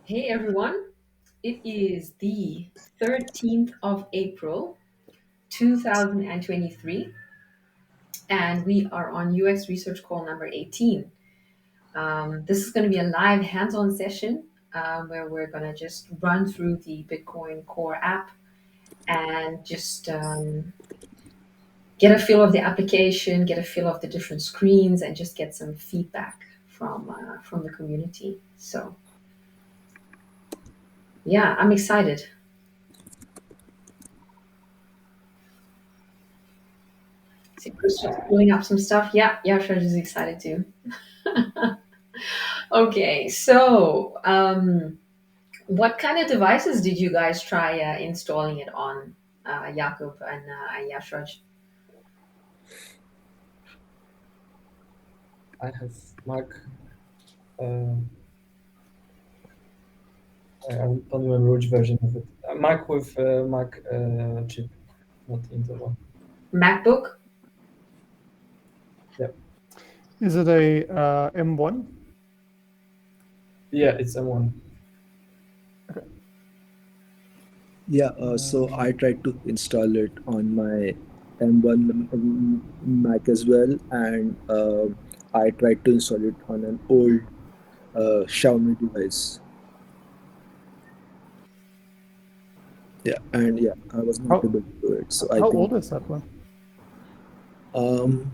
Hey everyone, it is the 13th of April 2023, and we are on UX Research Call number 18. This is going to be a live hands on session where we're going to just run through the Bitcoin Core app and just get a feel of the application, get a feel of the different screens, and just get some feedback from the community. So, yeah, I'm excited. See, Christian's pulling up some stuff. Yeah, yeah, Fred is excited too. Okay, so what kind of devices did you guys try installing it on, Jakub and Yashraj? I have Mac. Uh, I don't remember which version of it. Mac with Mac chip, not Intel one. MacBook? Yeah, Is it a M1? yeah, it's M1. Yeah, so I tried to install it on my M1 Mac as well, and I tried to install it on an old Xiaomi device. Yeah, and yeah, I was not How, able to do it. So I how think old is that one? um,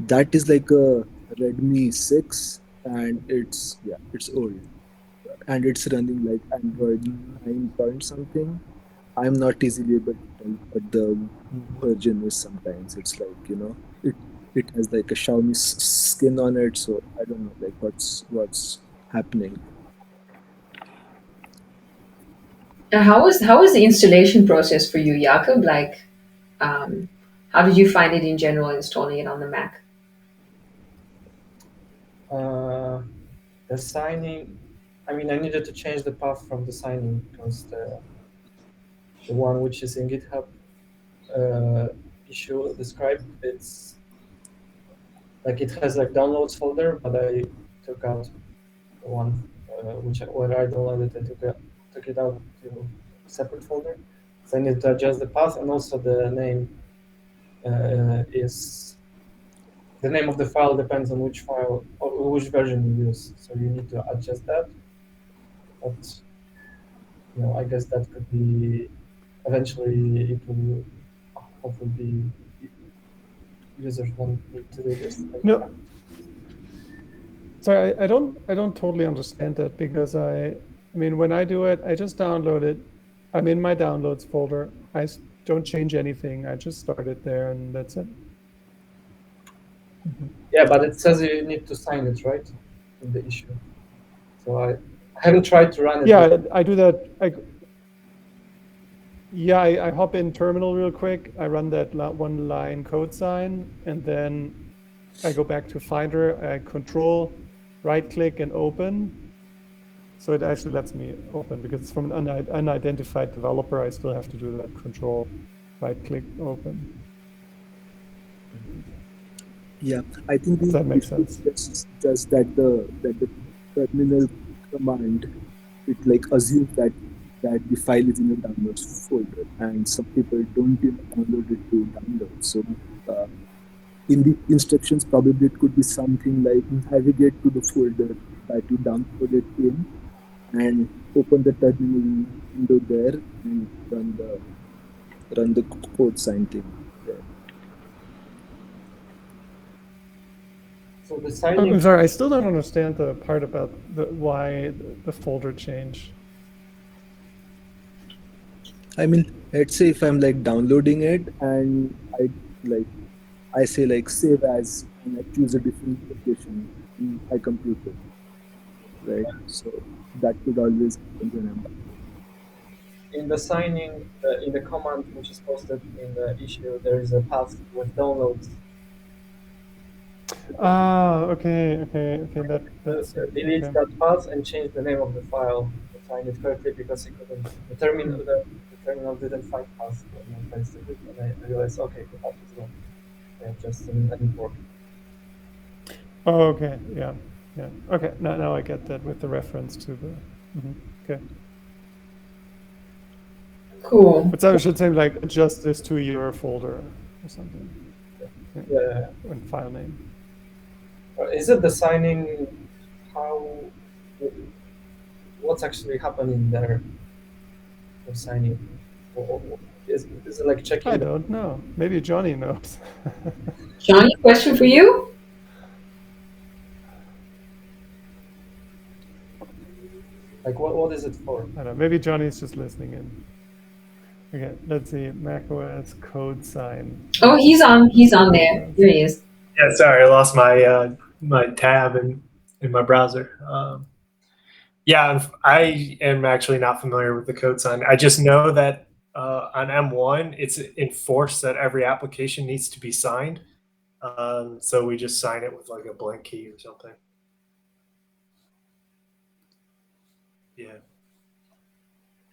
that is like a Redmi 6, and it's old, and it's running like Android 9 point something. I'm not easily able to tell what the version is sometimes. It's like, it has like a Xiaomi skin on it, so I don't know like what's happening. How was the installation process for you, Jakub? Like, um, how did you find it in general installing it on the Mac? The signing. I mean, I needed to change the path from the signing because the one which is in GitHub issue described, it's like it has like downloads folder, but I took out the one where I downloaded. Took it out to a separate folder. So I need to adjust the path, and also the name is the name of the file depends on which file or which version you use. So you need to adjust that. But I guess that could be eventually it will hopefully be users won't need to do this. No, sorry, I don't totally understand that because I mean, when I do it, I just download it. I'm in my downloads folder. Don't change anything. I just start it there and that's it. Yeah, but it says you need to sign it, right? In the issue. So I haven't tried to run it. Yeah, I do that. I hop in terminal real quick. I run that one line code sign, and then I go back to Finder. I control, right click, and open. So it actually lets me open because it's from an unidentified developer. I still have to do that control, right click, open. Yeah, I think Does that make sense? Just that the terminal command, it like assumes that the file is in a downloads folder, and some people don't even download it to download. So uh, in the instructions, probably it could be something like navigate to the folder that you downloaded in, and open the terminal window there and run the code sign thing there. So the signing. I'm sorry, I still don't understand the part about why the folder change. I mean, let's say if I'm like downloading it and I say like save as, and I choose a different location in my computer, right? So that could always happen when I'm In the signing, in the command which is posted in the issue, there is a path with downloads. Okay. That's it. Delete Okay. that path and change the name of the file to find it correctly because it couldn't. The terminal didn't find path when I pasted it, and I realized, okay, the path is gone. I just an import. Oh, okay. Yeah. Okay. Now I get that with the reference to the Okay. Cool. But so I should say like adjust this to your folder or something. Yeah. And file name. Is it the signing? How? What's actually happening there? For signing? Is it like checking? I don't know. Maybe Johnny knows. Johnny, question for you. Like what is it for? I don't know. Maybe Johnny's just listening in. Okay, let's see. macOS code sign. Oh, he's on. He's on there. Here he is. Yeah, sorry, I lost my my tab in my browser. Yeah, I am actually not familiar with the code sign. I just know that on M1, it's enforced that every application needs to be signed. So we just sign it with like a blank key or something. Yeah.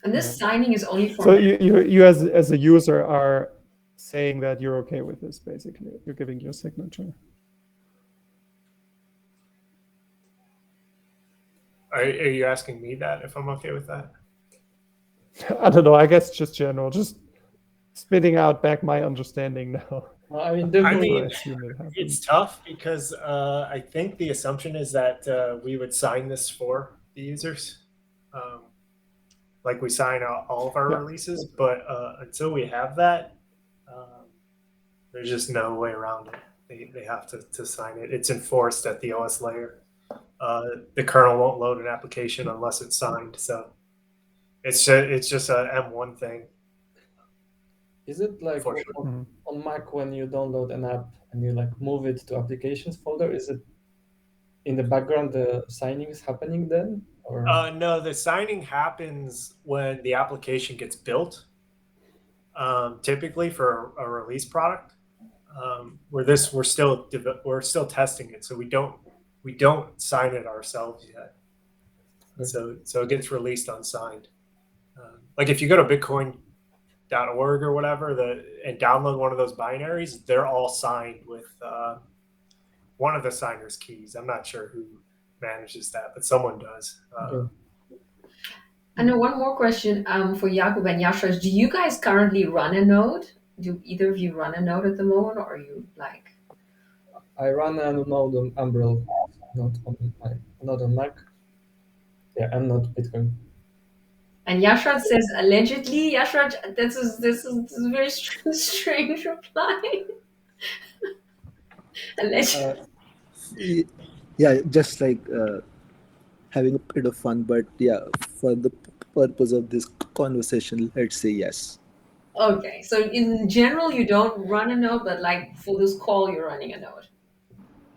And this signing is only for. So you as a user are saying that you're okay with this, basically. You're giving your signature. Are you asking me that if I'm okay with that? I don't know. I guess just general, just spitting out back my understanding now. I mean, I mean, I assume it happens. it's tough because I think the assumption is that we would sign this for the users. Like we sign all of our releases, but until we have that, there's just no way around it. They have to sign it. It's enforced at the OS layer. The kernel won't load an application unless it's signed. So it's just a M1 thing. is it like on Mac when you download an app and you like move it to applications folder? Is it in the background the signing is happening then? Or No, the signing happens when the application gets built. Typically for a release product, we're still testing it, so we don't sign it ourselves yet. Okay. So it gets released unsigned. Like if you go to Bitcoin.org or whatever, and download one of those binaries, they're all signed with one of the signer's keys. I'm not sure who manages that, but someone does. Okay. And then one more question for Jakub and Yashras. Do you guys currently run a node? Do either of you run a node at the moment, or are you like? I run a node on Umbrel, not on Mac. Yeah, I'm not Bitcoin. And Yashraj says allegedly. Yashraj, this is a very strange reply. Allegedly. Yeah, just like having a bit of fun, but yeah, for the purpose of this conversation, let's say yes. Okay, so in general, you don't run a node, but like for this call, you're running a node.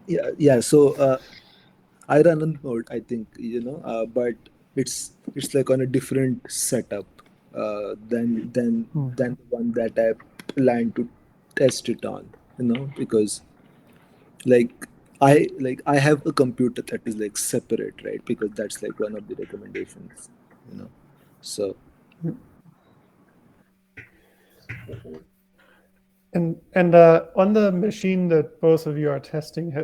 Yeah. So I run a node, I think, but it's like on a different setup than the one that I plan to test it on, because like I have a computer that is like separate, right? Because that's like one of the recommendations, So And on the machine that both of you are testing,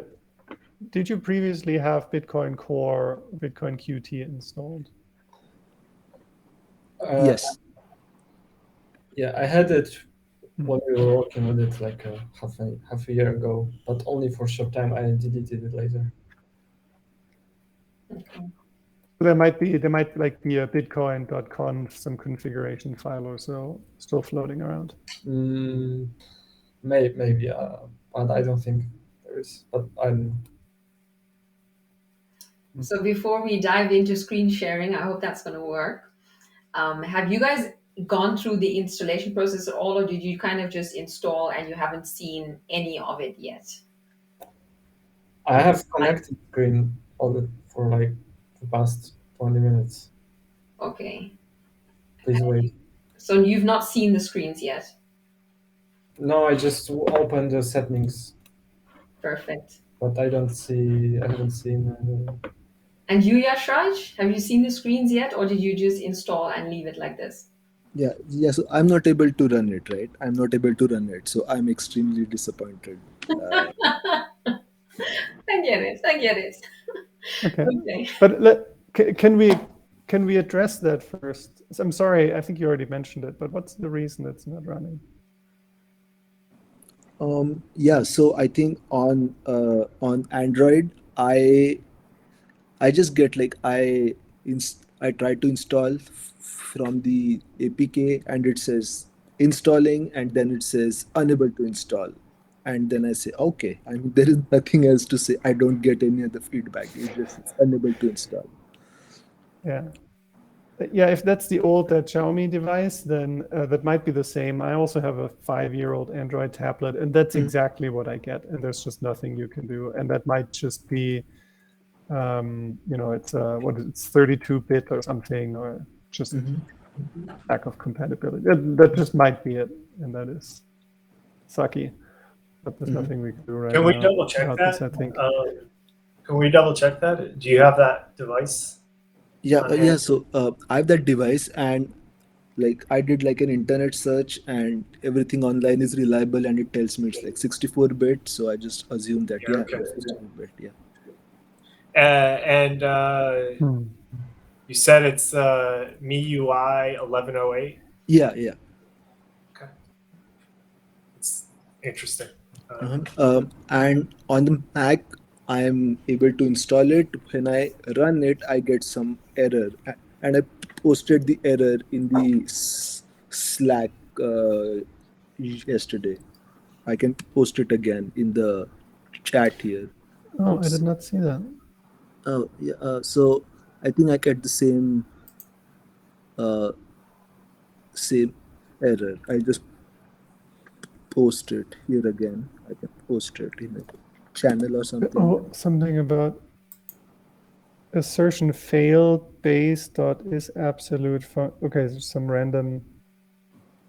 did you previously have Bitcoin Core, Bitcoin Qt installed? yes. Yeah, I had it when we were working with it like half a year ago, but only for a short time. I deleted it later. Okay. There might be like be a bitcoin.conf, some configuration file or so still floating around. Maybe, but I don't think there is. But I'm. So before we dive into screen sharing, I hope that's going to work. Have you guys gone through the installation process at all, or did you kind of just install and you haven't seen any of it yet? I have connected screen for like the past 20 minutes. Okay. Please wait. So you've not seen the screens yet? No, I just opened the settings. Perfect. But I haven't seen. And you, Yashraj, have you seen the screens yet, or did you just install and leave it like this? Yeah. So I'm not able to run it, right? I'm not able to run it, so I'm extremely disappointed. I get it. Okay. Okay. But can we can we address that first? I'm sorry, I think you already mentioned it, but what's the reason it's not running? Yeah, so I think on Android, I just get like I try to install from the APK and it says installing and then it says unable to install. And then I say, okay, I mean, there is nothing else to say. I don't get any other feedback. It just says unable to install. Yeah. Yeah, if that's the old Xiaomi device, then that might be the same. I also have a 5-year-old Android tablet, and that's exactly what I get. And there's just nothing you can do. And that might just be, it's it's 32-bit or something, or just lack of compatibility. That just might be it, and that is sucky. But there's nothing we can do right Can now we double check about that? this, I think. Can we double check that? Do you have that device? Yeah, on hand? yeah. So I have that device and like I did like an internet search and everything online is reliable and it tells me it's like 64-bit. So I just assume that, Yeah, yeah, okay. it's 64-bit. Yeah. And you said it's MIUI 1108. Yeah, yeah. Okay, it's interesting. And on the Mac, I'm able to install it. When I run it, I get some error, and I posted the error in the Slack yesterday. I can post it again in the chat here. Oh, I It's did not see that. yeah. So I think I get the uh, same error. I just post it here again. I can post it in a channel or something. Oh, something about assertion failed base dot is absolute. Okay, there's some random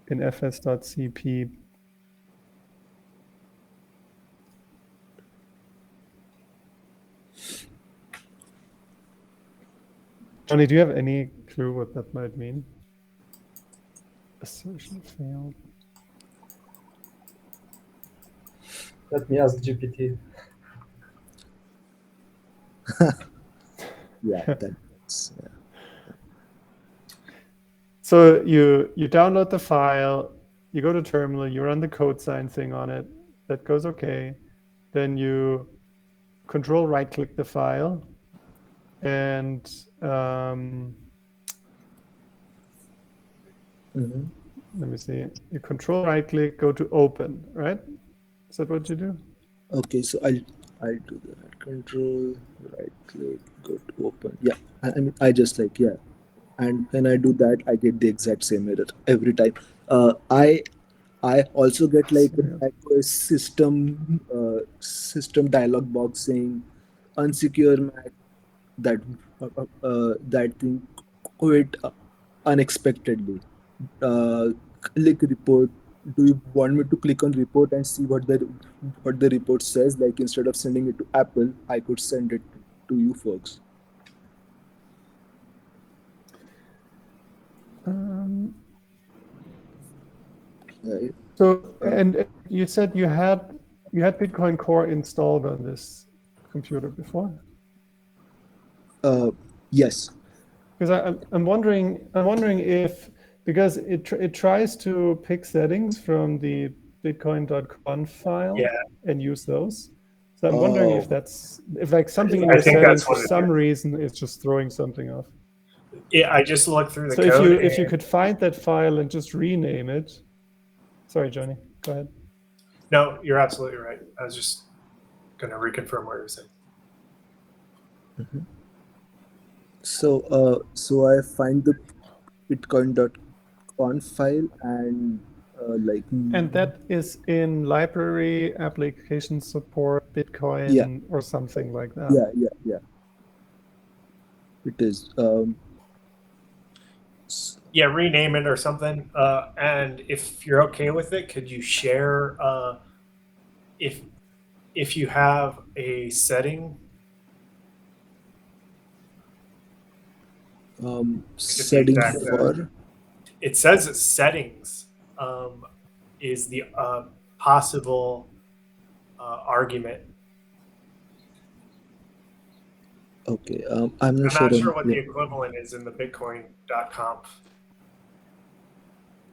in fs.cp. Johnny, do you have any clue what that might mean? Assertion failed. Let me ask GPT. Yeah, that's yeah. So you download the file, you go to terminal, you run the code sign thing on it, that goes okay. Then you control right click the file and let me see. You control right click, go to open, right? Is that what you do? Okay, so I'll do that. Control right click, go to open. Yeah, I mean I just like yeah, and when I do that, I get the exact same error every time. I also get like So, a macOS system dialog box saying unsecure Mac that that thing quit unexpectedly. Uh, Click report. Do you want me to click on report and see what the report says? Like instead of sending it to Apple, I could send it to you folks. Right? So, and you said you had Bitcoin Core installed on this computer before? Yes. Because I'm wondering if, because it tries to pick settings from the bitcoin.conf file Yeah. and use those. So I'm wondering if Oh, like something in I your think settings that's for what it some is. reason is just throwing something off. Yeah, I just looked through the So code. if you could find that file and just rename it. Sorry, Johnny, go ahead. No, you're absolutely right. I was just going to reconfirm what you were saying. so I find the bitcoin.conf file and like And that is in library, application support, yeah, Bitcoin, or something like that. yeah. It is. Yeah, rename it or something. And if you're okay with it, could you share if you have a setting? Get the Setting exact. for It says that settings is the possible argument. Okay. I'm not I'm sure not on. sure what Yeah. the equivalent is in the Bitcoin.conf.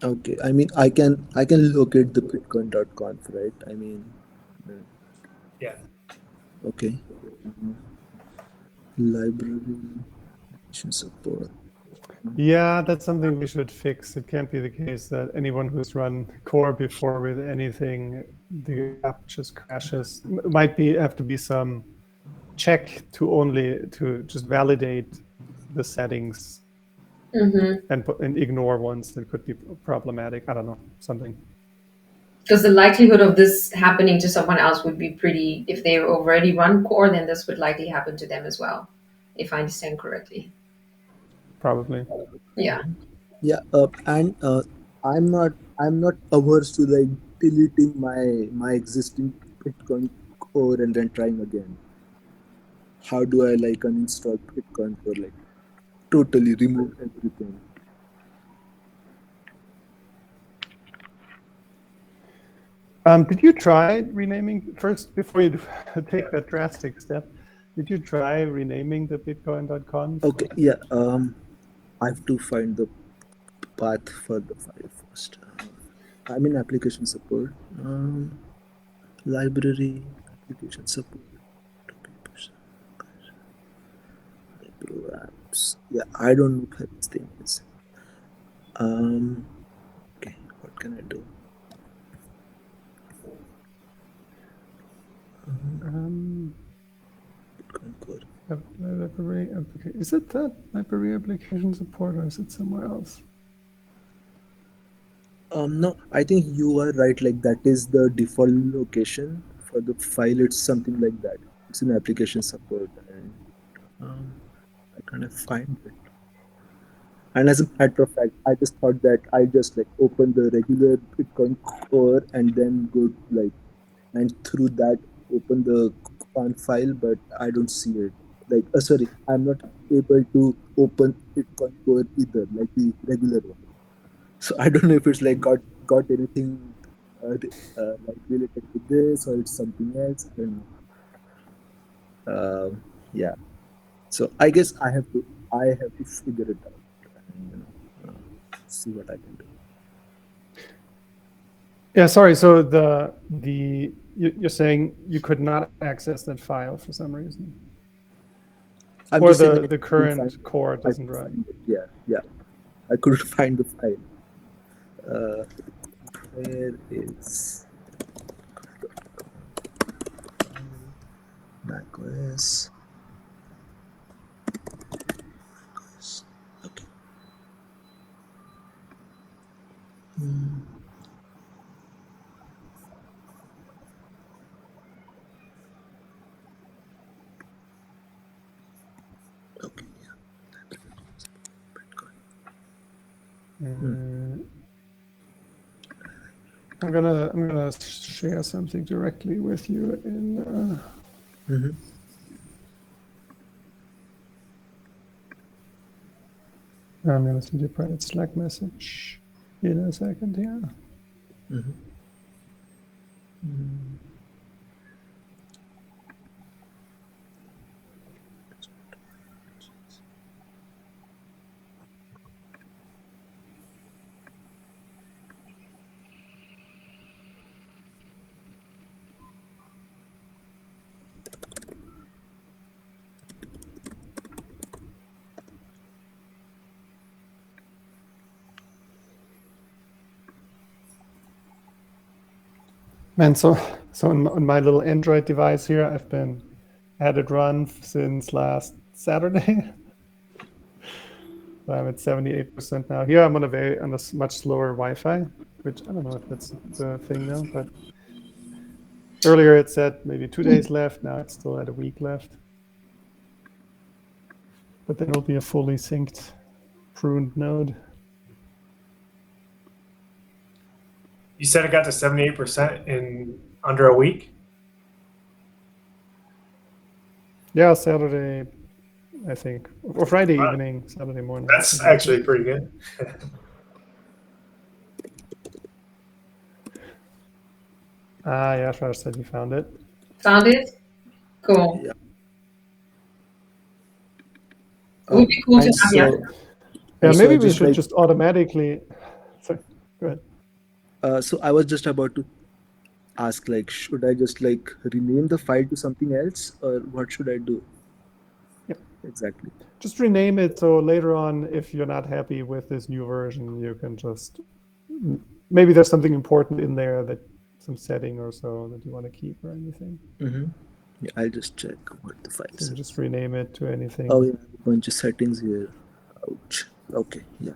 Okay. I mean, I can locate the bitcoin.conf, right? I mean, uh, Yeah. okay. Library support. Yeah, that's something we should fix. It can't be the case that anyone who's run core before with anything, the app just crashes. Might be have to be some check to just validate the settings Mm-hmm. and ignore ones that could be problematic. I don't know, something. Because the likelihood of this happening to someone else would be pretty, if they already run core, then this would likely happen to them as well, if I understand correctly. Probably. Yeah. Yeah. And I'm not averse to like deleting my existing Bitcoin core and then trying again. How do I like uninstall Bitcoin for like totally remove everything? Did you try renaming first before you take that drastic step? Did you try renaming the Bitcoin.conf? Okay. Yeah. I have to find the path for the file first. I'm in application support. Library application support. Pro apps. Yeah, I don't know what this thing is. Um. Okay. What can I do? Um, Bitcoin core. library application. Is it that library application support or is it somewhere else? No, I think you are right. Like that is the default location for the file. It's something like that. It's an application support, and I kind of find it. And as a matter of fact, I just thought that I just like open the regular Bitcoin core and then go like and through that open the command file, but I don't see it. Like, sorry, I'm not able to open Bitcoin core either, like the regular one. So I don't know if it's like got anything like related to this or it's something else. I don't know. Yeah. So I guess I have to figure it out and see what I can do. Yeah, sorry. So you're saying you could not access that file for some reason, I'm or just saying I the couldn't find current it. core I doesn't couldn't run. find it. Yeah, yeah. I couldn't find the file. Uh, where is macOS? Okay. Hmm, okay. Yeah. Bitcoin. Hmm. Uh, I'm gonna share something directly with you in. Mm-hmm. I'm gonna send you a private Slack message in a second here. Mm-hmm. Mm. Man, so on my little Android device here, I've been had it run since last Saturday. So I'm at 78% now. Here I'm on a much slower Wi-Fi, which I don't know if that's the thing now, but earlier it said maybe 2 days left. Now it's still at a week left. But then it'll be a fully synced, pruned node. You said it got to 78% in under a week? Yeah, Saturday, I think, or Friday Wow, evening, Saturday morning, that's something like that. actually pretty good. Ah, Yashar said he found it. Found it? Cool. Yeah. It would be cool to And have you. so, Yeah, and so maybe I we just should like just automatically. Sorry, go ahead. so I was just about to ask, like, should I just like rename the file to something else, or what should I do Yep. exactly? Just rename it so later on, if you're not happy with this new version, you can just maybe there's something important in there, that some setting or so that you want to keep or anything. Mm-hmm. Yeah, I'll just check what the file You says. can just rename it to anything. Oh yeah, a bunch of settings here. Ouch. Okay, yeah.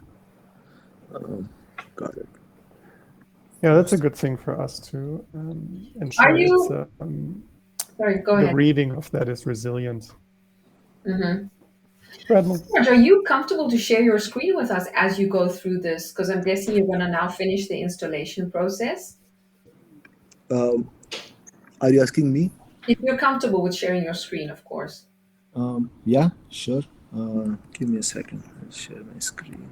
Got it. Yeah, that's a good thing for us to ensure Are you? Sorry, go the ahead. reading of that is resilient. Mm-hmm. Bradley. George, are you comfortable to share your screen with us as you go through this? Because I'm guessing you're going to now finish the installation process. Um, are you asking me? If you're comfortable with sharing your screen, of course. Yeah, sure. Give me a second. I'll share my screen.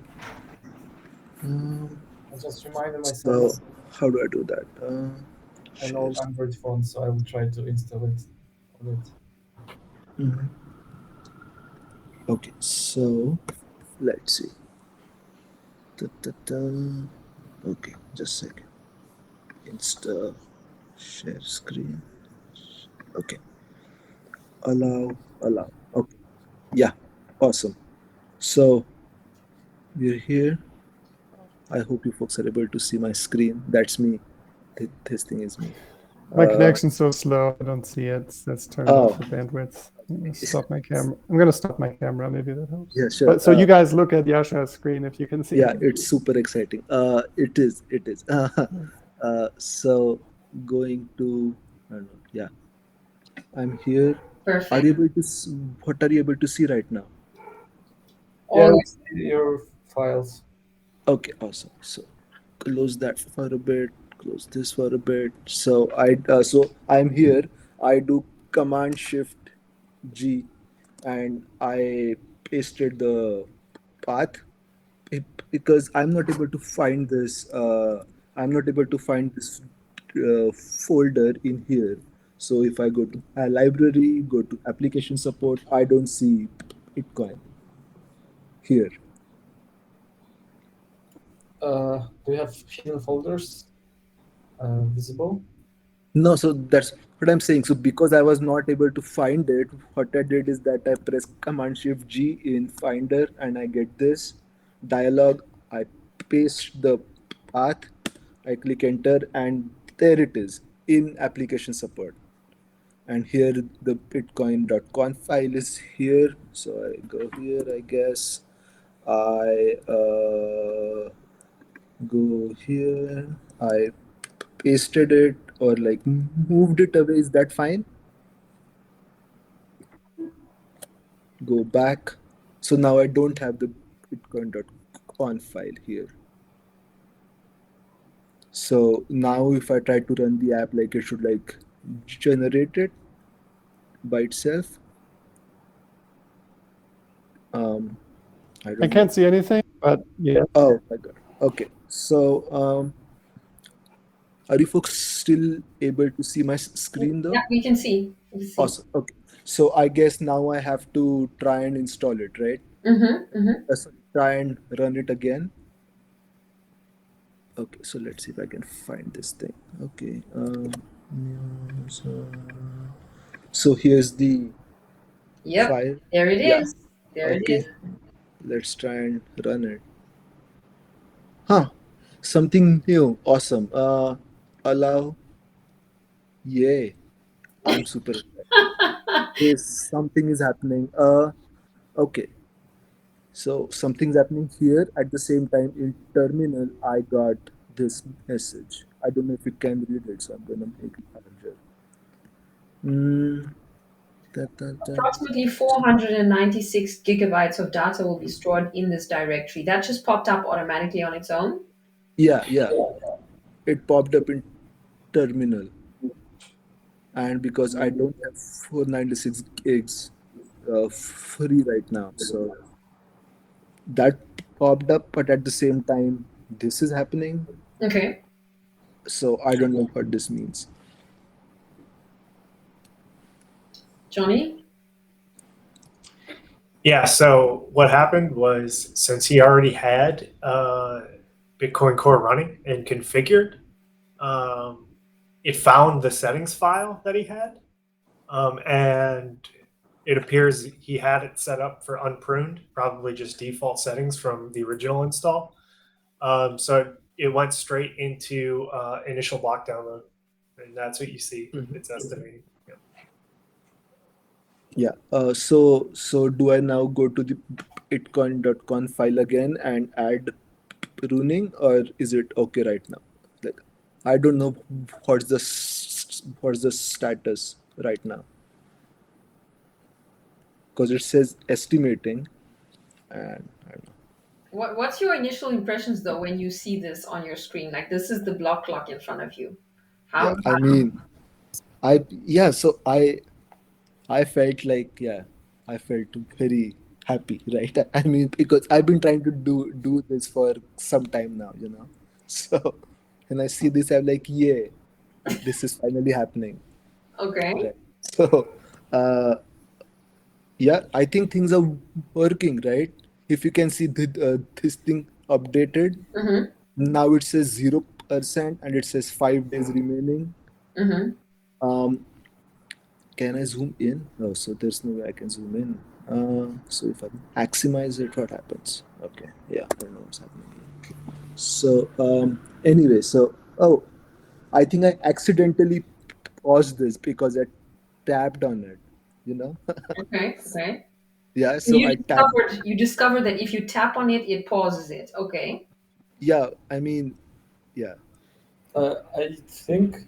I just reminded So myself how do I do that? an old Android phone, so I will try to install it on it. Mhm. Okay, so let's see. Da. Okay, just a second. Insta share screen. Okay, allow. Okay, yeah, awesome. So we're here. I hope you folks are able to see my screen. That's me. This thing is me. My connection's so slow, I don't see it. Let's turn Oh, off the bandwidth. I'm gonna stop my camera. I'm gonna stop my camera. Maybe that helps. yeah, sure. But so you guys look at Yasha's screen if you can see. Yeah, it. it's super exciting. It is. So going to, I don't know. Yeah, I'm here. Are Perfect. you able to? What are you able to see right now? Yeah, All we see your files. Okay, awesome. So close that for a bit. Close this for a bit. So I'm here. I do Command Shift G, and I pasted the path because I'm not able to find this. I'm not able to find this folder in here. So if I go to a library, go to application support, I don't see Bitcoin here. Do you have hidden folders visible? No, so that's what I'm saying. So because I was not able to find it, what I did is that I press Command Shift G in Finder and I get this dialog. I paste the path, I click enter, and there it is in application support. And here the bitcoin.conf file is here. So I go here, I guess. I go here. I pasted it or like moved it away. Is that fine? Go back. So now I don't have the bitcoin.conf file here. So now if I try to run the app, like it should like generate it by itself. I I don't know. can't see anything, but yeah. Oh my god. Okay. So are you folks still able to see my screen though? yeah, we can see. We see. Awesome. Okay. So I guess now I have to try and install it, right? Mm-hmm. Mm-hmm. Sorry, try and run it again. Okay, so let's see if I can find this thing. Okay. So here's the Yep. file. There it Yeah. is. There it Okay. is. Let's try and run it. Huh. Something new. Awesome. Allow. Yay. I'm super excited. Yes, something is happening. Okay. So something's happening here. At the same time, in terminal, I got this message. I don't know if you can read it, so I'm gonna make it larger. Mm, da. Approximately 496 gigabytes of data will be stored in this directory. That just popped up automatically on its own. Yeah. It popped up in terminal, and because I don't have 496 gigs free right now, so that popped up. But at the same time, this is happening. Okay. So I don't know what this means. Johnny? Yeah. So what happened was, since he already had Bitcoin Core running and configured, um, it found the settings file that he had, and it appears he had it set up for unpruned, probably just default settings from the original install. So it went straight into initial block download, and that's what you see. It's estimating. Yep. Yeah. So do I now go to the bitcoin.conf file again and add pruning, or is it okay right now? Like, I don't know what's the status right now, because it says estimating, and I don't know. What's your initial impressions though when you see this on your screen? Like this is the block clock in front of you. Yeah, How? I mean, so I felt like, yeah, I felt very happy, right? I mean, because I've been trying to do this for some time now, you know. So when I see this, I'm like, yeah, this is finally happening, Okay. right? So uh, yeah, I think things are working, right? If you can see this thing updated, Mm-hmm. now it says 0% and it says 5 days remaining. Mm-hmm. Um, Can I zoom in? Oh, so there's no way I can zoom in. So if I maximize it, what happens? Okay, yeah, I don't know what's happening here. So anyway, I think I accidentally paused this because I tapped on it. You know? Okay. Okay. Yeah. So So I tapped. you discovered that if you tap on it, it pauses it. Okay. Yeah. I mean, yeah, I think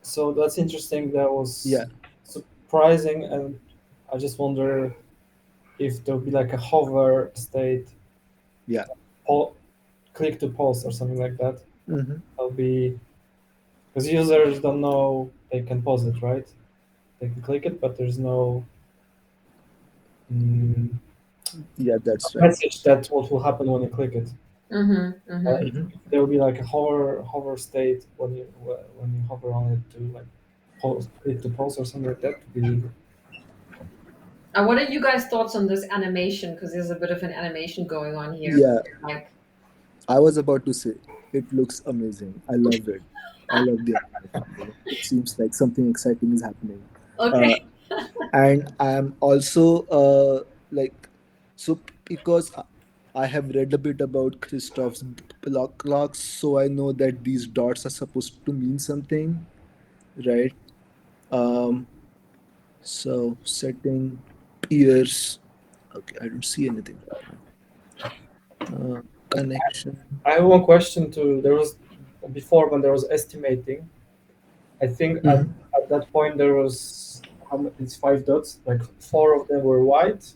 so. That's interesting. That yeah, was surprising, and I just wonder if there'll be like a hover state, yeah. po- click to pause or something like that. Hmm. That'll be because users don't know they can pause it, right? They can click it, but there's no mm, Yeah, that's right. message that what will happen when you click it. Mm-hmm. Mm-hmm. If there will be like a hover state when you hover on it to like pause, click to pause or something like that. To be, And what are you guys' thoughts on this animation? Because there's a bit of an animation going on here. Yeah, Like, I was about to say it looks amazing. I love it. I love the animation. You know? It seems like something exciting is happening. Uh, okay. and I'm also like, so because I have read a bit about Christoph's block clocks, so I know that these dots are supposed to mean something, right? Um, so setting peers. Okay, I don't see anything right now. Connection. I have one question too. There was before when there was estimating. I think Mhm. at that point there was it's 5 dots. Like 4 of them were white,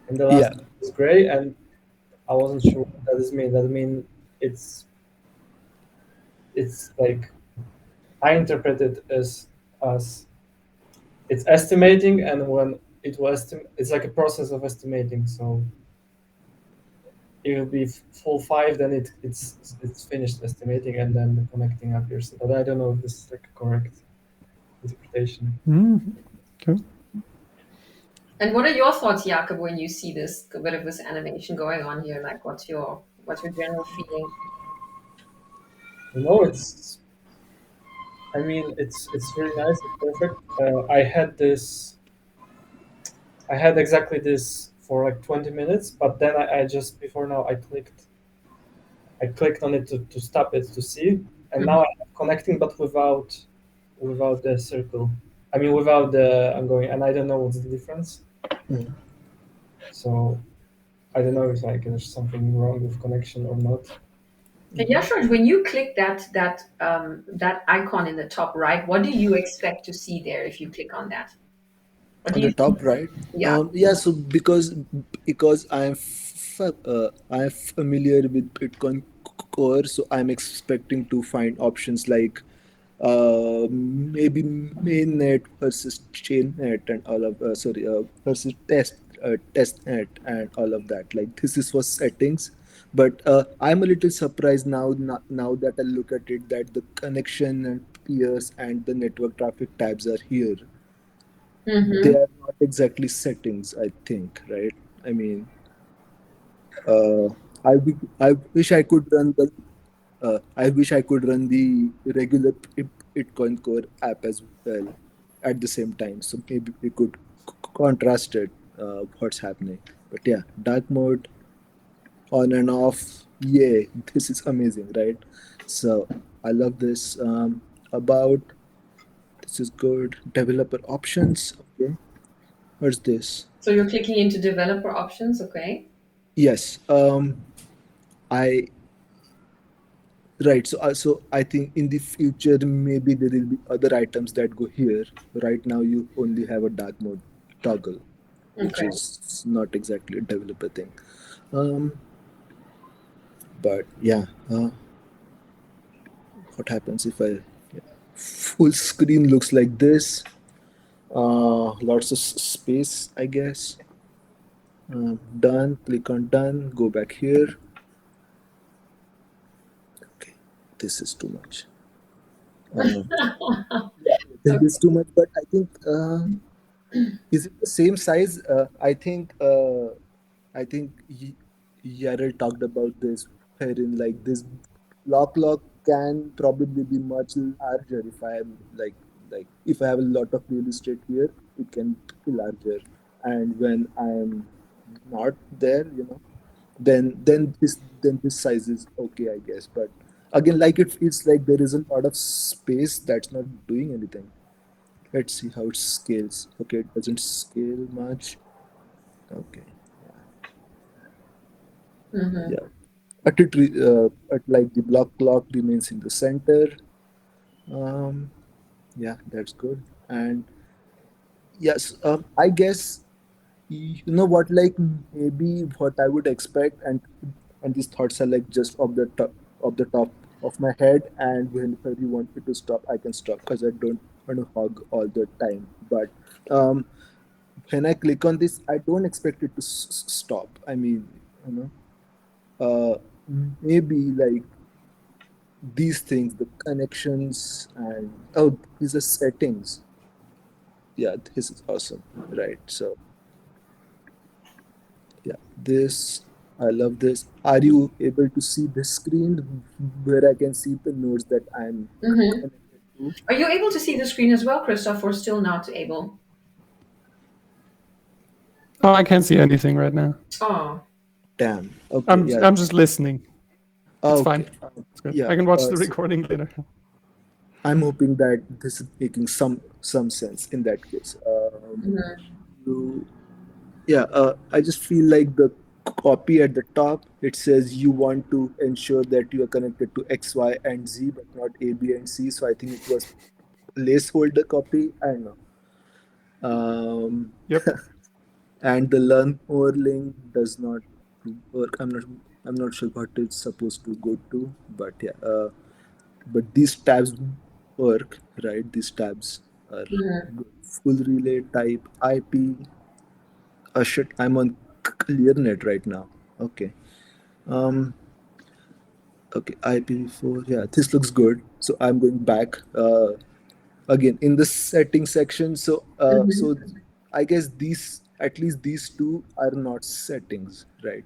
and the last Yeah. one was gray. And I wasn't sure what that is mean. That mean it's it's like I interpret it as it's estimating, and when it will estimate, it's like a process of estimating. So it will be full 5, then it's finished estimating, and then the connecting appears. But I don't know if this is like a correct interpretation. Mm, okay. And what are your thoughts, Jakob, when you see this a bit of this animation going on here? Like, what's your general feeling? You know, it's I mean it's very nice. It's perfect. I had exactly this for like 20 minutes, but then I just before now I clicked on it to stop it to see, and Mhm. now I'm connecting, but without the circle. I mean, without the I'm going, and I don't know what's the difference. Mhm. So I don't know if like there's something wrong with connection or not. And Yashraj, when you click that icon in the top right, what do you expect to see there if you click on that? What do On you the think? top right. Yeah. Yeah, so because I'm familiar with Bitcoin Core, so I'm expecting to find options like maybe mainnet versus chainnet and all of versus testnet and all of that. Like this is for settings, but I'm a little surprised now that I look at it that the connection and peers and the network traffic tabs are here. They Mm-hmm. are not exactly settings, I think, right? I mean, uh, I wish I could run the I wish I could run the regular Bitcoin Core app as well at the same time. So maybe we could contrast it, what's happening. But yeah, dark mode on and off. Yeah, this is amazing, right? So I love this. About this is good. Developer options. Okay, what's this? So you're clicking into developer options, okay? Yes. I Right. So I think in the future maybe there will be other items that go here. Right now you only have a dark mode toggle, which Okay. is not exactly a developer thing. Um, but yeah, what happens if I full screen looks like this? Lots of space, I guess. Done. Click on done. Go back here. Okay, this is too much. Uh, yeah, this Okay. is too much. But I think. Is it the same size? I think Yarel talked about this, wherein like this block can probably be much larger if I am like if I have a lot of real estate here, it can be larger. And when I am not there, then this size is okay, I guess. But again, like it feels like there is a lot of space that's not doing anything. Let's see how it scales. Okay, it doesn't scale much. Okay, Mm-hmm. yeah. At like the block clock remains in the center. Um, yeah, that's good. And yes, I guess you know what, like maybe what I would expect, and these thoughts are like just of the top of my head, and whenever you want me to stop, I can stop because I don't want to hog all the time. But um, when I click on this, I don't expect it to stop. I mean, you know, maybe like these things, the connections, and oh, these are settings. Yeah, this is awesome, right? So yeah, this I love this. Are you able to see this screen where I can see the nodes that I'm Mm-hmm. connected to? Are you able to see the screen as well, Christoph, or still not able? Oh, I can't see anything right now. Oh, Damn. Okay. I'm Yeah. I'm just listening. It's Okay. fine. It's good. Yeah. I can watch the recording later. I'm hoping that this is making some sense in that case. mhm. You, yeah, I just feel like the copy at the top, it says you want to ensure that you are connected to X, Y, and Z, but not A, B, and C. So I think it was placeholder copy. I don't know. Yep. And the learn more link does not work. I'm not sure what it's supposed to go to, but yeah. But these tabs work, right? These tabs are good. Full relay type IP. Shit, I'm on ClearNet right now. Okay. Um. Okay. IPv4. Yeah, this looks good. So I'm going back again in the settings section. So I guess these at least these two are not settings, right?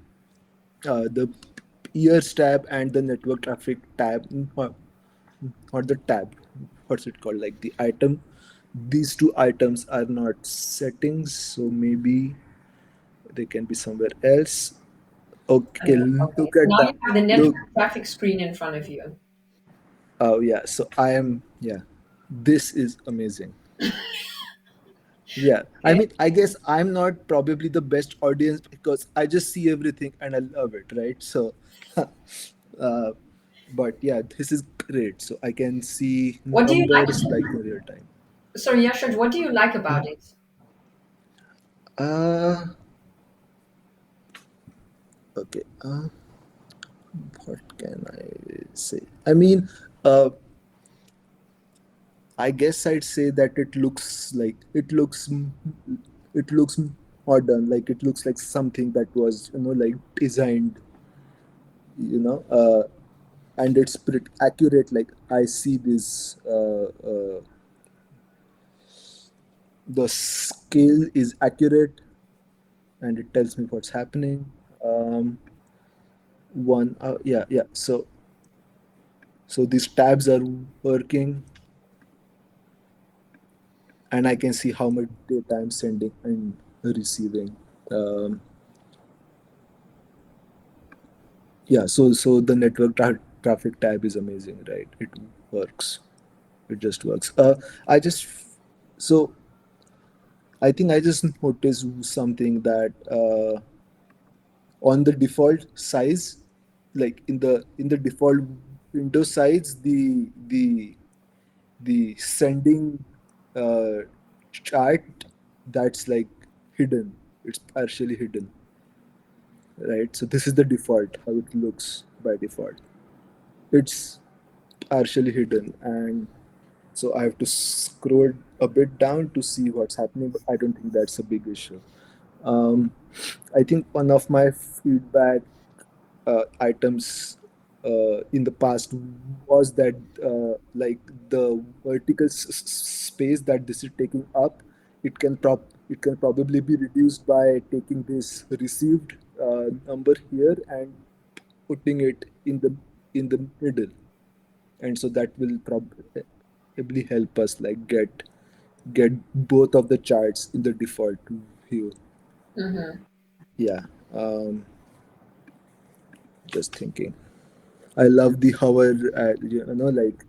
The ears tab and the network traffic tab, or the tab, what's it called, like the item, these two items are not settings, so maybe they can be somewhere else. Okay, Okay. look So at now you that. have the Look. network traffic screen in front of you. Oh yeah, so I am, yeah, this is amazing. Yeah, I Okay. mean, I guess I'm not probably the best audience because I just see everything and I love it, right? So uh, but yeah, this is great, so I can see What do you numbers like? like in real time. Sorry, Yashaj, what do you like about it? uh okay, what can I say? I mean, uh I guess I'd say that it looks modern, like it looks like something that was, like designed, you know and it's pretty accurate. Like I see this the scale is accurate and it tells me what's happening. One, yeah. So these tabs are working, and I can see how much data I'm sending and receiving. Um, yeah, so the traffic tab is amazing, right? It works. It just works. I just so I think I just noticed something that on the default size, like in the default window size, the sending uh, chart, that's like hidden. It's partially hidden, right? So this is the default how it looks by default. It's partially hidden, and so I have to scroll a bit down to see what's happening. But I don't think that's a big issue. Um, I think one of my feedback items in the past was that like the vertical space that this is taking up, it can probably be reduced by taking this received number here and putting it in the middle, and so that will probably help us like get both of the charts in the default view. Mm-hmm. Yeah. Just thinking. I love the hover, like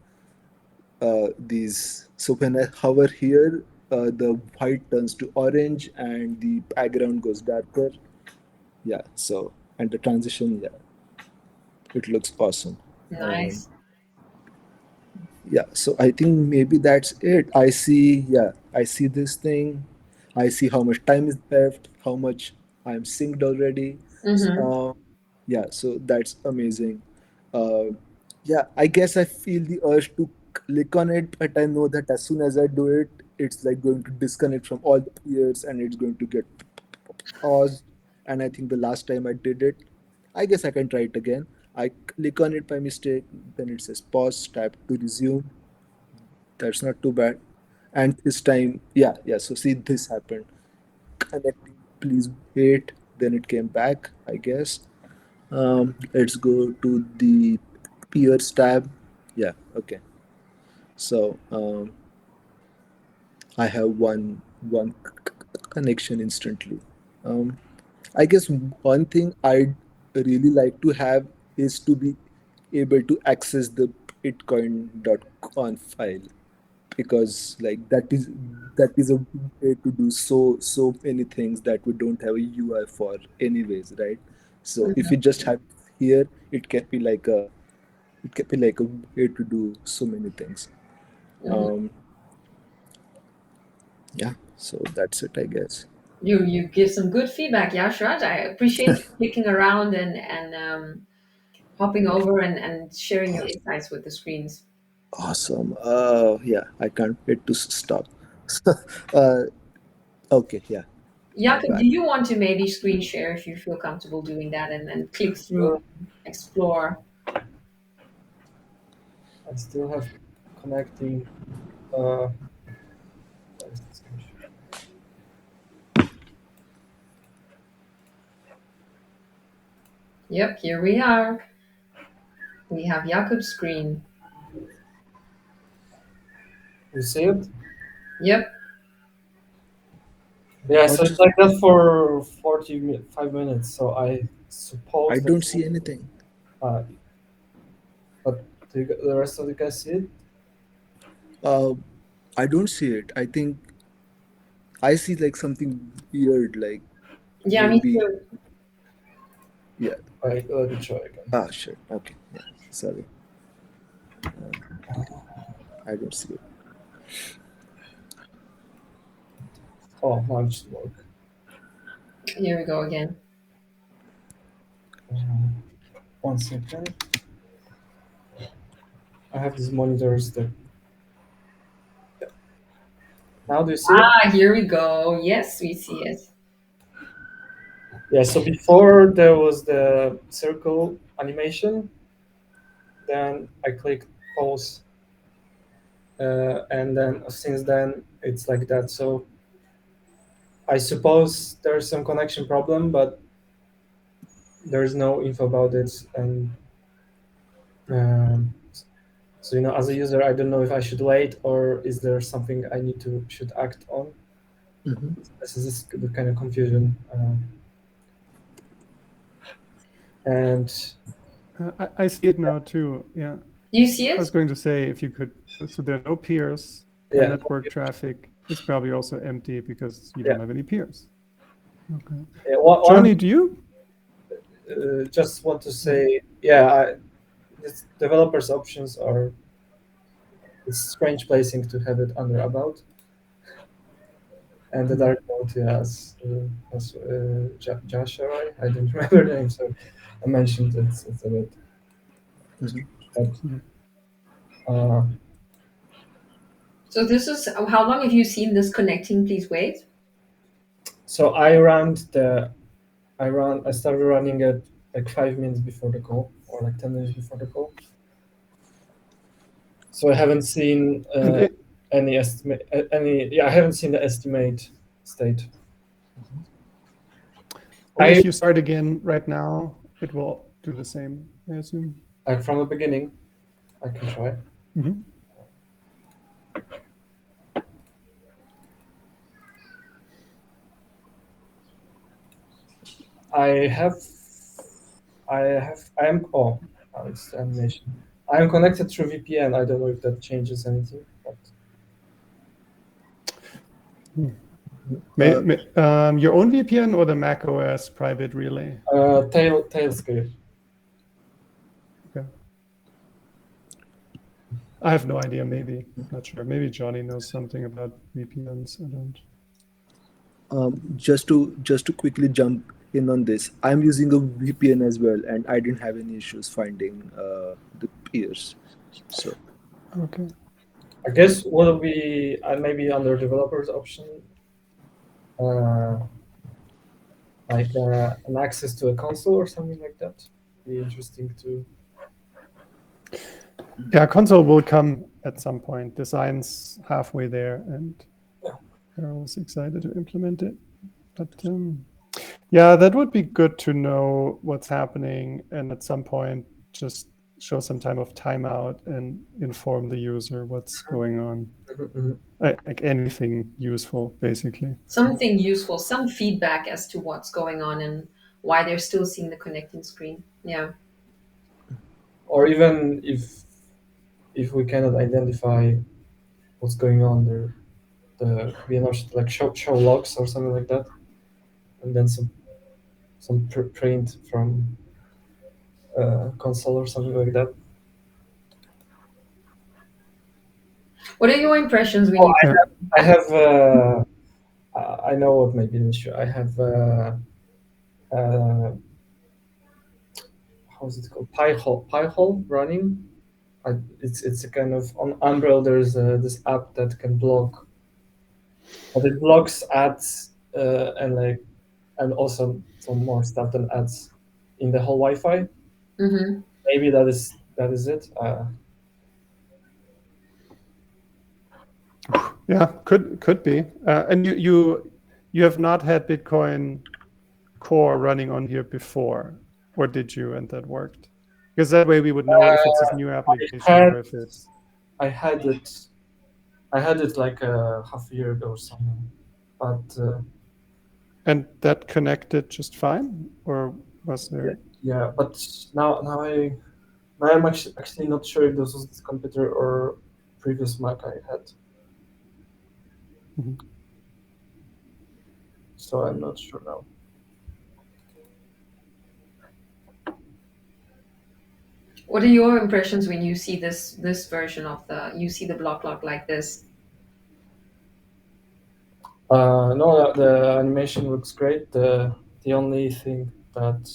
these. So when I hover here, the white turns to orange and the background goes darker. Yeah. So, and the transition, yeah, it looks awesome. Um, Nice. yeah. So I think maybe that's it. I see. Yeah, I see this thing. I see how much time is left, how much I'm synced already. Mm-hmm. Uh, yeah. So that's amazing. Uh, yeah, I guess I feel the urge to click on it, but I know that as soon as I do it, it's like going to disconnect from all the peers and it's going to get paused. And I think the last time I did it, I guess I can try it again. I click on it by mistake, then it says pause, tap to resume. That's not too bad. And this time, yeah. So see, this happened. Connecting, please wait. Then it came back, I guess. Let's go to the peers tab. Yeah, okay. So I have one connection instantly. Um, I guess one thing I'd really like to have is to be able to access the bitcoin.conf file, because like that is a way to do so many things that we don't have a UI for anyways, right? So if we just have it here, it can be like a way to do so many things. Mm-hmm. Um, yeah, so that's it, I guess. You give some good feedback, Yashraj. I appreciate you clicking around and hopping over and sharing your insights with the screens. Awesome. Yeah, I can't wait to stop. uh, okay, yeah, I'm Jakob, do back. you want to maybe screen share if you feel comfortable doing that and click through, Sure. explore? I still have connecting. Uh, where is this screen? Yep, here we are. We have Jakob's screen. You see it? Yep. Yeah, Or so it's just like that for 45 minutes. So I I suppose that. don't see anything. Uh, but the rest of the guys see it? Uh, I don't see it. I think I see like something weird, like Yeah, me maybe, too. yeah. Like, let me try again. Ah, shit. Okay, yeah. Sorry, I don't see it. Oh, now it should work. Here we go again. Uh, 1 second. I have these monitors that. Now do you see it? Ah, here we go. Yes, we see it. Yeah, so before there was the circle animation, then I clicked pause, and then since then it's like that. So I suppose there's some connection problem, but there's no info about it. And so, as a user, I don't know if I should wait or is there something I should act on. Mhm. This is the kind of confusion. And I see it now too. Yeah. You see I was it? going to say if you could, so there are no peers. The yeah, network traffic is probably also empty because you Yeah. don't have any peers. Okay. one Johnny, do you? just want to say, this developers options are it's strange placing to have it under about. And the dark mode, as Joshua, I don't remember the name, so I mentioned it. It's a bit. Mhm. But, uh, So this is how long have you seen this connecting? Please wait. so I started running it like 5 minutes before the call, or like 10 minutes before the call. So I haven't seen any estimate. I haven't seen the estimate state. If you start again right now, it will do the same, I assume. Like from the beginning, I can try. Mm-hmm. It's the animation. I am connected through VPN. I don't know if that changes anything, but Your own VPN or the Mac OS private relay? Tailscape. Okay. I have no idea. Maybe not sure. Maybe Johnny knows something about VPNs. I don't. Just to quickly jump in on this, I'm using a VPN as well, and I didn't have any issues finding the peers. So Okay. I guess will be maybe under developers option, like an access to a console or something like that. Be interesting to. Yeah, console will come at some point. Design's halfway there, and they're always excited to implement it. But yeah, that would be good to know what's happening, and at some point just show some time of timeout and inform the user what's going on. Like anything useful, basically. Something useful, some feedback as to what's going on and why they're still seeing the connecting screen. Yeah. Or even if we cannot identify what's going on there, we should like show logs or something like that, and then some print from console or something like that. What are your impressions when you? I have. I know what may be an issue. I have. How's it called? Pi-hole running. It's a kind of on Umbrel. There's this app that can block. But it blocks ads and also some more stuff than ads in the whole Wi-Fi. Mm-hmm. Maybe that is it. Yeah, could be. And you have not had Bitcoin Core running on here before, or did you? And that worked, because that way we would know if it's a new application or if it's. I had it like half a year ago or something, but. And that connected just fine, or was there? Yeah, but now I'm actually not sure if this was this computer or previous Mac I had. Mm-hmm. So I'm not sure now. What are your impressions when you see this version of you see the block log like this? No, the animation looks great. The only thing that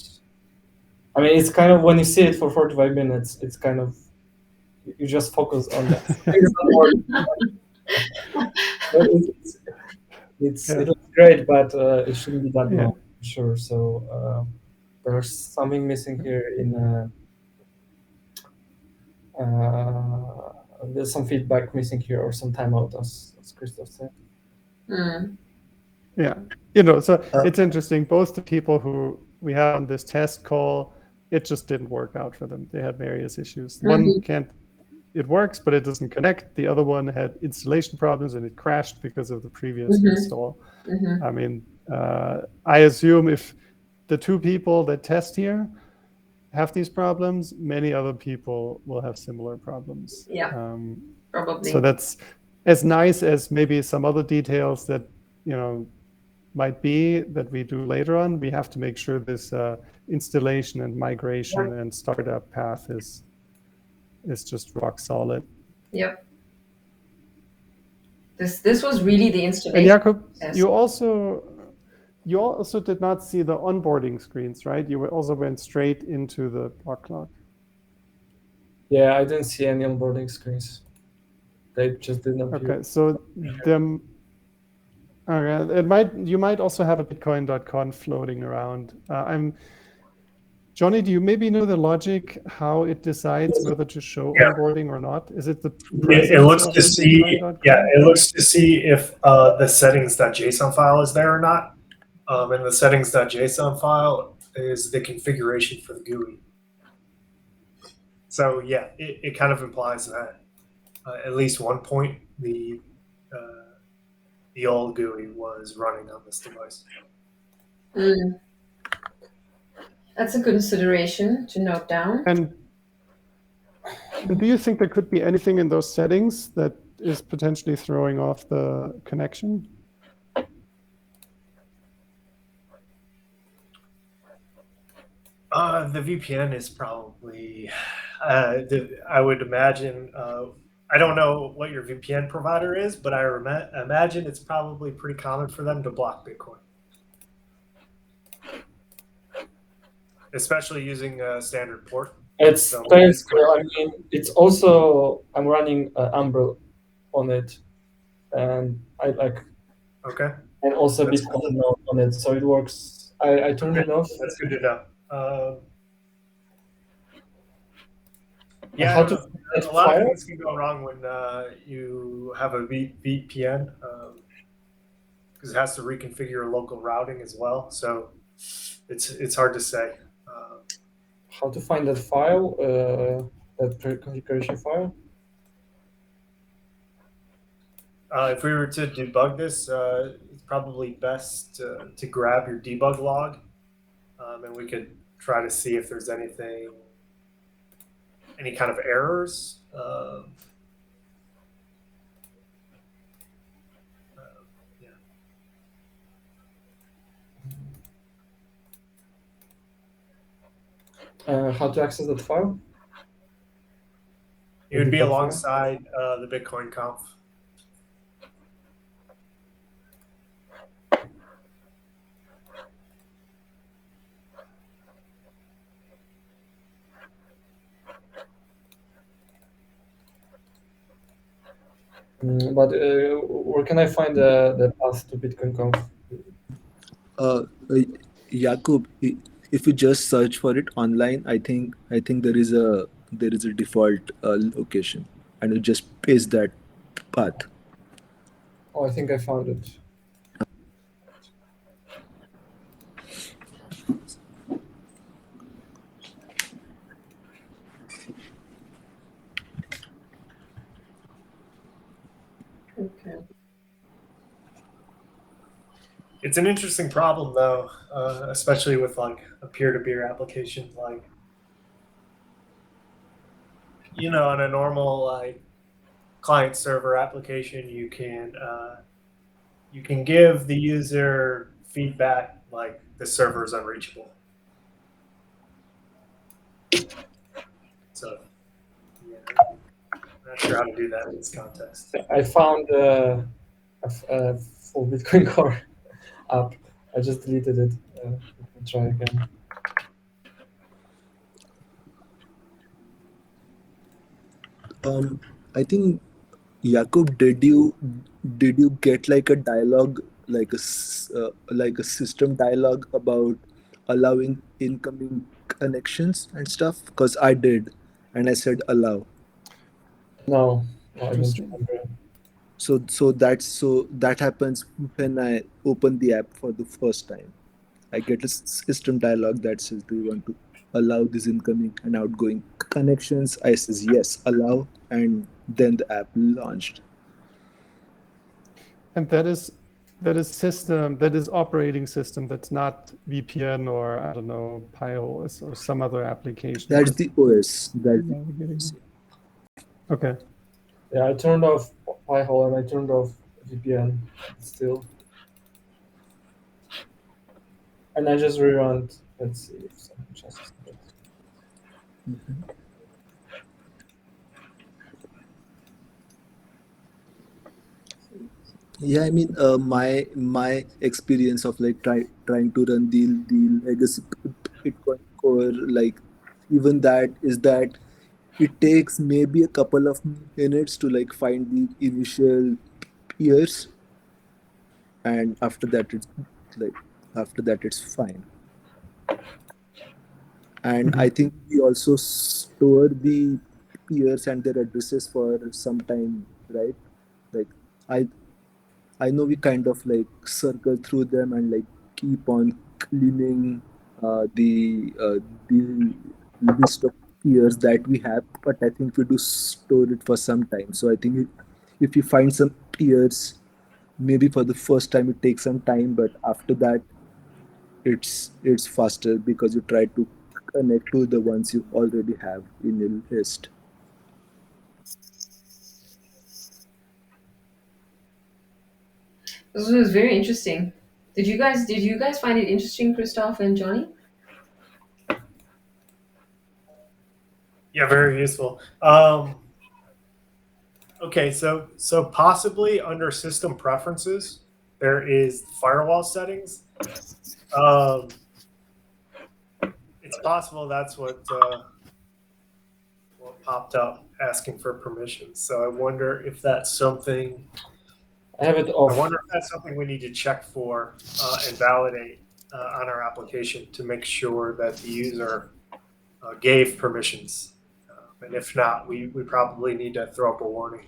it's kind of when you see it for 45 minutes, it's kind of you just focus on that. It looks great, but it shouldn't be that long, for sure. So there's something missing here there's some feedback missing here or some timeout, as Christoph said. Mm. Yeah, so it's interesting. Both the people who we had on this test call, it just didn't work out for them. They had various issues. One can't, it works, but it doesn't connect. The other one had installation problems and it crashed because of the previous install. I mean, I assume if the two people that test here have these problems, many other people will have similar problems. Yeah, probably. So that's as nice as maybe some other details that, might be that we do later on. We have to make sure this installation and migration and startup path is just rock solid. Yep. This was really the And installation. Jakob, Yes. you also did not see the onboarding screens, right? You also went straight into the block clock. Yeah, I didn't see any onboarding screens. They just didn't appear. Okay, so them. Okay, you might also have a Bitcoin.conf floating around. Johnny, do you maybe know the logic how it decides whether to show onboarding or not? Is it the It looks presence to of the see, Bitcoin.conf? it looks to see if the settings.json file is there or not. And the settings.json file is the configuration for the GUI. So yeah, it kind of implies that at least one point the old GUI was running on this device. That's a consideration to note down. And do you think there could be anything in those settings that is potentially throwing off the connection? The VPN is probably, I would imagine, I don't know what your VPN provider is, but I imagine it's probably pretty common for them to block Bitcoin. Especially using a standard port. It's basically, I mean, it's also, I'm running Umbrel on it, and I like. Okay. And also That's Bitcoin node on it, so it works. I turned it off. That's good to know. Yeah, How to a lot of things can go wrong when you have a VPN because it has to reconfigure local routing as well. So it's hard to say. How to find that file, that configuration file? If we were to debug this, it's probably best to grab your debug log, and we could try to see if there's any kind of errors. How to access that file? It would be alongside the Bitcoin conf. But where can I find the path to Bitcoin Conf? Jakub, if you just search for it online, I think there is a default location, and you just paste that path. Oh, I think I found it. Okay. It's an interesting problem, though, especially with like a peer-to-peer application. Like, in a normal like client-server application, you can give the user feedback like the server is unreachable. So, yeah, I'm not sure how to do that in this context. I found a full Bitcoin Core app. I just deleted it. I'll try again. I think, Jakub, did you get like a dialogue, like a system dialogue about allowing incoming connections and stuff? Because I did, and I said allow. No, I don't remember. So that happens when I open the app for the first time. I get a system dialog that says, "Do you want to allow these incoming and outgoing connections?" I says yes, allow, and then the app launched. And that is operating system. That's not VPN or I don't know Pi-OS or some other application. That's the OS. That's the Navigating. OS. Okay. Yeah, I turned off Pi-hole and I turned off VPN still. And I just rerun. Let's see if something changes. Mhm. Yeah, I mean, my experience of like trying to run the legacy Bitcoin core, like even that is that it takes maybe a couple of minutes to like find the initial peers, and like after that it's fine. And I think we also store the peers and their addresses for some time, right? Like I I know we kind of like circle through them and like keep on cleaning the list of peers that we have, but I think we do store it for some time. So I think if you find some peers, maybe for the first time it takes some time, but after that it's faster because you try to connect to the ones you already have in your list. This was very interesting. Did you guys find it interesting, Christoph and Johnny? Yeah, very useful. Okay, so possibly under system preferences, there is firewall settings. It's possible that's what popped up asking for permissions. So I wonder if that's something. I have it I off. wonder if that's something we need to check for and validate on our application to make sure that the user gave permissions. And if not, we probably need to throw up a warning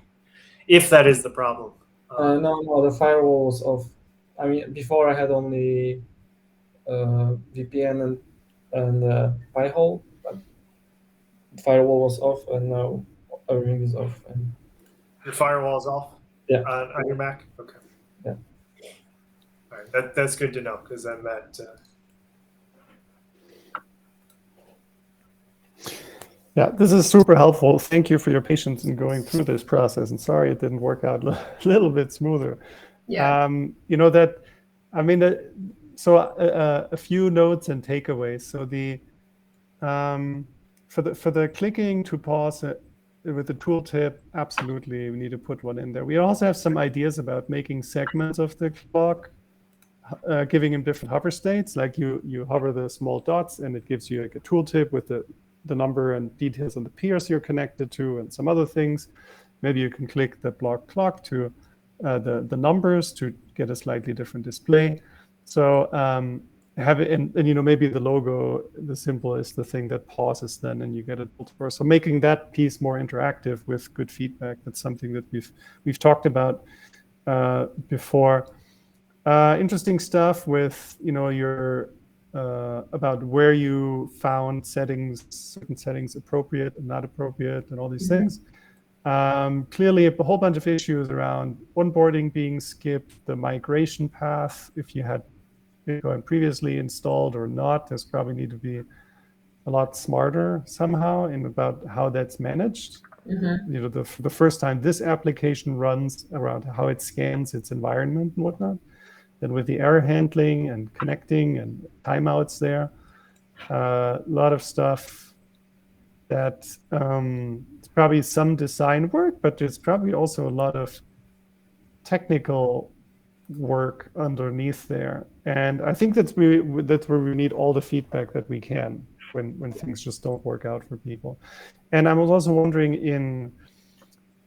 if that is the problem. No, the firewall was off. I mean, before I had only VPN and Pi-hole, but the firewall was off, and now everything is off. And Your firewall is off yeah, on your Mac? Okay. Yeah. All right, that's good to know because then that. Yeah, this is super helpful. Thank you for your patience in going through this process. And sorry it didn't work out a little bit smoother. Yeah. You know that, I mean, so a few notes and takeaways. So the for the clicking to pause it with the tooltip, absolutely, we need to put one in there. We also have some ideas about making segments of the clock, giving them different hover states. Like you hover the small dots, and it gives you like a tooltip with the number and details on the peers you're connected to, and some other things. Maybe you can click the block clock to the numbers to get a slightly different display. So have it, and you know, maybe the logo, the symbol is the thing that pauses then, and you get it for. So making that piece more interactive with good feedback. That's something that we've talked about before. Interesting stuff with your about where you found certain settings appropriate and not appropriate, and all these things. Clearly, a whole bunch of issues around onboarding being skipped, the migration path, if you had Bitcoin previously installed or not. There's probably need to be a lot smarter somehow in about how that's managed. Mm-hmm. The first time this application runs, around how it scans its environment and whatnot. Then with the error handling and connecting and timeouts there, a lot of stuff that it's probably some design work, but there's probably also a lot of technical work underneath there. And I think that's where we need all the feedback that we can when things just don't work out for people. And I was also wondering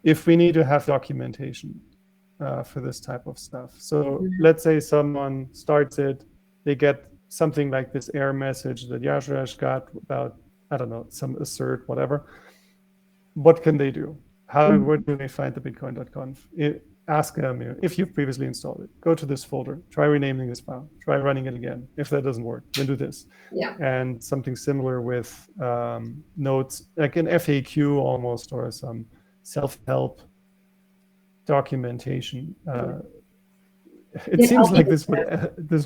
if we need to have documentation for this type of stuff. So let's say someone starts it, they get something like this error message that Yashraj got about, I don't know, some assert, whatever. What can they do? Where do they find the bitcoin.conf? ask them, if you've previously installed it, go to this folder, try renaming this file, try running it again. If that doesn't work, then do this. Yeah. And something similar with notes, like an FAQ almost, or some self-help documentation. It Yeah, seems I'll like be this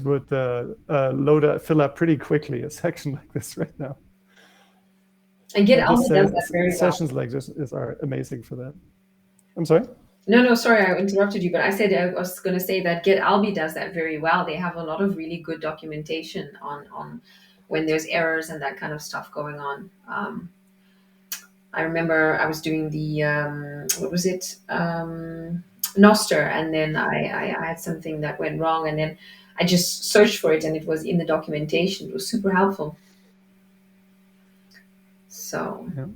would fill up pretty quickly, a section like this right now. And Git And Alba does that very well. sessions like this are amazing for that. I'm sorry? No, sorry, I interrupted you, but I was going to say that Git Albi does that very well. They have a lot of really good documentation on when there's errors and that kind of stuff going on. I remember I was doing the what was it, Noster, and then I had something that went wrong, and then I just searched for it, and it was in the documentation. It was super helpful. So yeah.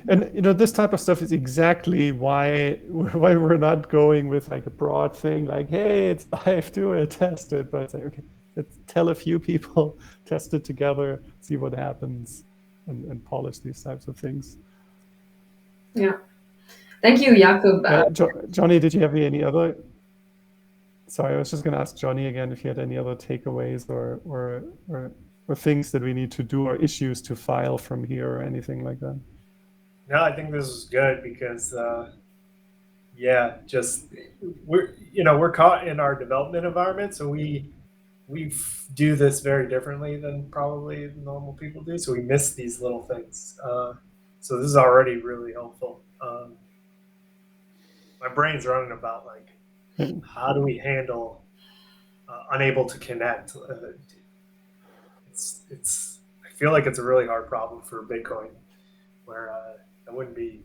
And this type of stuff is exactly why we're not going with like a broad thing like, hey, it's live, do it, test it, but it's like, okay, let's tell a few people, test it together, see what happens, and polish these types of things. yeah, thank you, Jakob. Johnny, did you have any other? Sorry, I was just going to ask Johnny again if he had any other takeaways or things that we need to do or issues to file from here or anything like that. No, I think this is good because, just we're caught in our development environment, so we do this very differently than probably normal people do. So we miss these little things. So this is already really helpful. My brain's running about like, how do we handle unable to connect? It's. I feel like it's a really hard problem for Bitcoin, where it wouldn't be.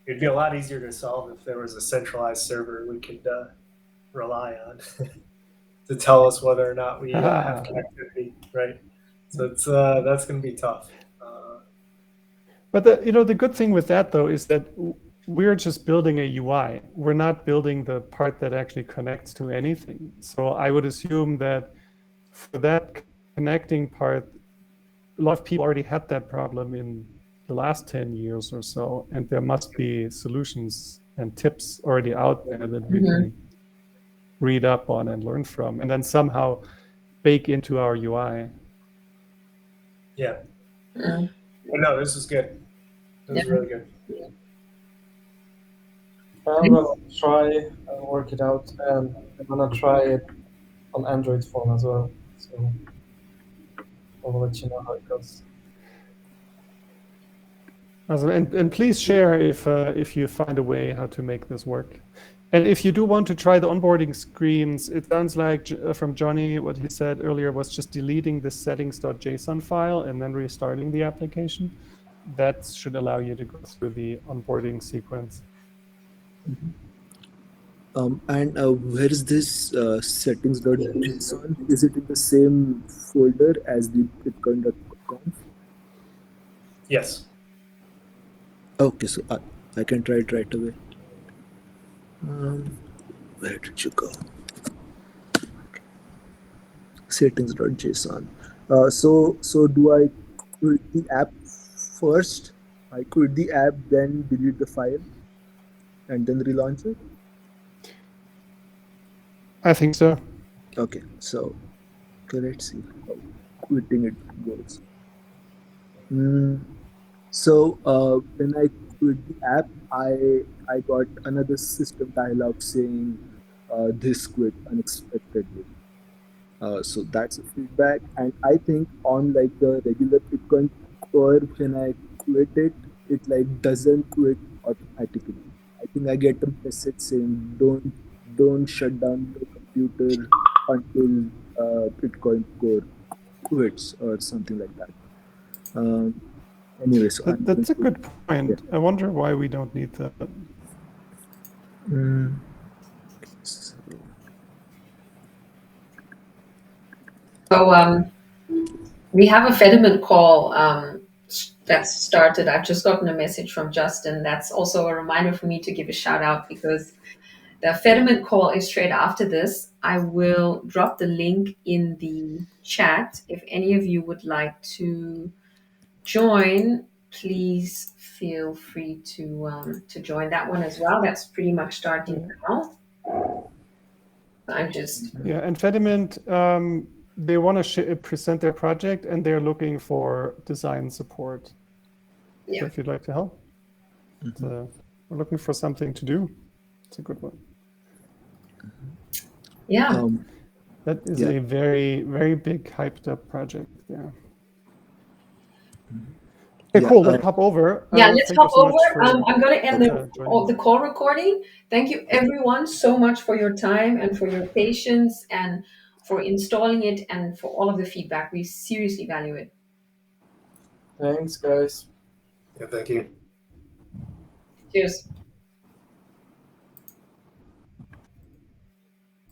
It'd be a lot easier to solve if there was a centralized server we could rely on to tell us whether or not we have connectivity, right? So it's that's going to be tough. But the good thing with that though is that we're just building a UI. We're not building the part that actually connects to anything. So I would assume that for that connecting part, a lot of people already had that problem in the last 10 years or so, and there must be solutions and tips already out there that we can read up on and learn from, and then somehow bake into our UI. Yeah. But no, this is good. This is really good. I'm gonna try and work it out, and I'm gonna try it on Android phone as well. So I'll let you know how it goes. Awesome. And please share if you find a way how to make this work. And if you do want to try the onboarding screens, it sounds like from Johnny, what he said earlier was just deleting the settings.json file and then restarting the application. That should allow you to go through the onboarding sequence. And where is this settings.json? Is it in the same folder as the bitcoin.conf? Yes. Okay, so I can try it right away. Where did you go? Settings.json. So do I quit the app first? I quit the app, then delete the file, and then relaunch it? I think so. Okay, so let's see how quitting it goes. So when I quit the app, I got another system dialog saying this quit unexpectedly. So that's a feedback, and I think on like the regular Bitcoin Core, when I quit it, it like doesn't quit automatically. I think I get a message saying don't shut down the computer until Bitcoin Core quits or something like that. Anyway, so that's a good point. Yeah. I wonder why we don't need that. So we have a Fediment call that's started. I've just gotten a message from Justin. That's also a reminder for me to give a shout out because the Fediment call is straight after this. I will drop the link in the chat. If any of you would like to join, please feel free to join that one as well. That's pretty much starting now. I'm just Yeah, and Fediment, they want to present their project and they're looking for design support. Yeah. So if you'd like to help, we're looking for something to do. It's a good one. yeah. That is Yeah. a very, very big hyped up project there. Okay, Yeah, cool. Let's hop over. Yeah, let's Thank hop you so much over. for I'm going to end joining. the call recording. Thank you, everyone, so much for your time and for your patience and for installing it and for all of the feedback. We seriously value it. Thanks, guys. Yeah, thank you. Cheers.